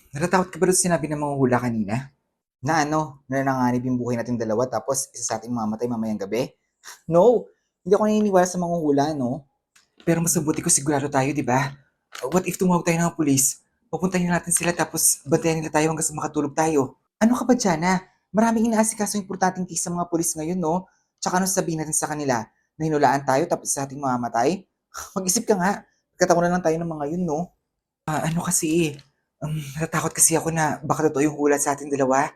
Natatakot ka ba doon sa sinabi ng manghuhula kanina? Na ano, na nanganganib yung buhay natin dalawa tapos isa sa ating mamatay mamayang gabi? No! Hindi ako naniniwala sa manghuhula, no? Pero mas mabuti ko sigurado tayo, di ba? What if tumawag tayo ng pulis? Pupuntahin natin sila tapos bantayan nila tayo hanggang sa makatulog tayo. Ano ka ba, Jana? Maraming inaasikaso importanteng case sa mga pulis ngayon, no? Tsaka ano sabihin natin sa kanila? Na hinulaan tayo tapos sa ating mamamatay? Mag-isip ka nga. Pagkataon na lang tayo ng mga yun, no? Ano kasi natatakot kasi ako na baka totoo yung hula sa ating dalawa.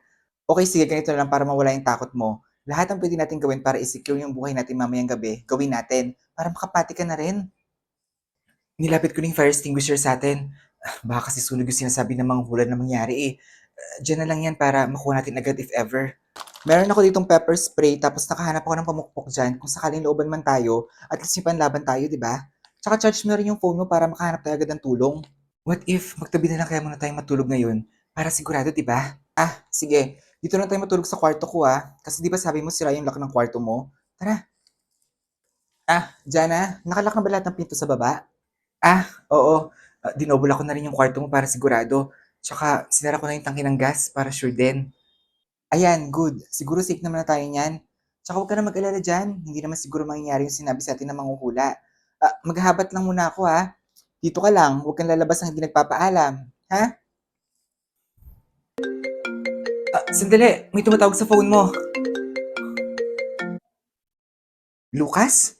Okay, sige, ganito na lang para mawala yung takot mo. Lahat ng pwede natin gawin para i-secure yung buhay natin mamayang gabi, gawin natin. Para makapati ka na rin. Nilapit ko na yung fire extinguisher sa atin. Baka kasi sunog yung sinasabi ng mga hula na mangyari eh. Diyan na lang yan para makuha natin agad if ever. Meron ako ditong pepper spray tapos nakahanap ako ng pamukpok dyan kung sakaling looban man tayo at least may panlaban tayo, di ba? Tsaka charge mo na rin yung phone mo para makahanap tayo agad ng tulong. What if magtabi na lang kaya muna tayo matulog ngayon para sigurado, di ba? Sige. Dito na tayo matulog sa kwarto ko kasi di ba sabi mo sira yung lock ng kwarto mo? Tara. Jana, nakalak na ba lahat ng pinto sa baba? Oo. Dinobula ko na rin yung kwarto mo para sigurado. Tsaka sinara ko na yung tangke ng gas para sure din. Ayan, good. Siguro safe naman na tayo niyan. Tsaka huwag ka na mag-alala dyan. Hindi naman siguro mangyayari yung sinabi sa atin ng manghuhula. Maghahabat lang muna ako Dito ka lang. Huwag kang lalabas ng hindi nagpapaalam. Ha? Sandali. May tumatawag sa phone mo. Lucas?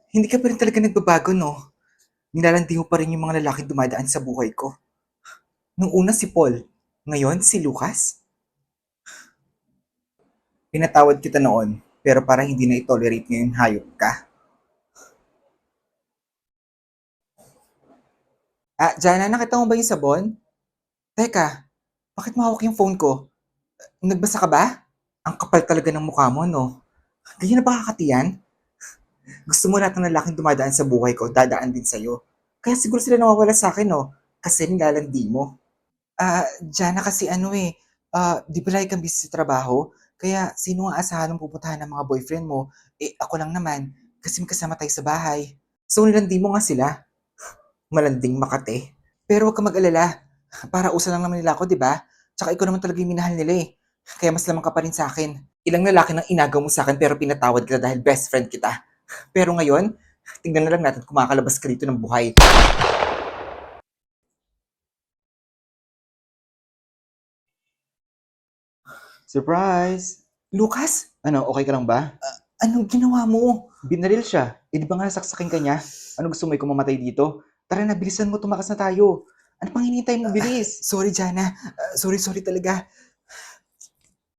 Hindi ka pa rin talaga nagbabago, no? Nilalandi mo pa rin yung mga lalaking dumadaan sa buhay ko. Nung una si Paul, ngayon si Lucas? Pinatawad kita noon, pero para hindi na i-tolerate ngayon hayop ka. Jana, nakita mo ba yung sabon? Teka, bakit mahawak yung phone ko? Nagbasa ka ba? Ang kapal talaga ng mukha mo, no? Ganyan na ba kakatiyan? Gusto mo lahat ng lalaking dumadaan sa buhay ko, dadaan din sa'yo. Kaya siguro sila nawawala sa akin, no? Kasi nilalandi mo. Jana kasi di ba lagi kang busy sa trabaho? Kaya sino ang asahan mong pupuntahan ng mga boyfriend mo? Ako lang naman, kasi may kasama tayo sa bahay. So nilandi mo nga sila, malanding makate. Pero huwag ka mag-alala, para usa lang naman nila ako, di ba? Tsaka ikaw naman talaga yung minahal nila eh. Kaya mas lamang ka pa rin sa akin. Ilang lalaki nang inagaw mo sa akin pero pinatawad kita dahil best friend kita. Pero ngayon, tingnan na lang natin kung makakalabas ka dito ng buhay. Surprise! Lucas? Ano, okay ka lang ba? Anong ginawa mo? Binaril siya. Di ba nga saksakin ka niya? Ano gusto mo, ikaw mamatay dito? Tara na, bilisan mo, tumakas na tayo. Ano pang hinihintay mo, bilis? Sorry, Jana. Sorry talaga.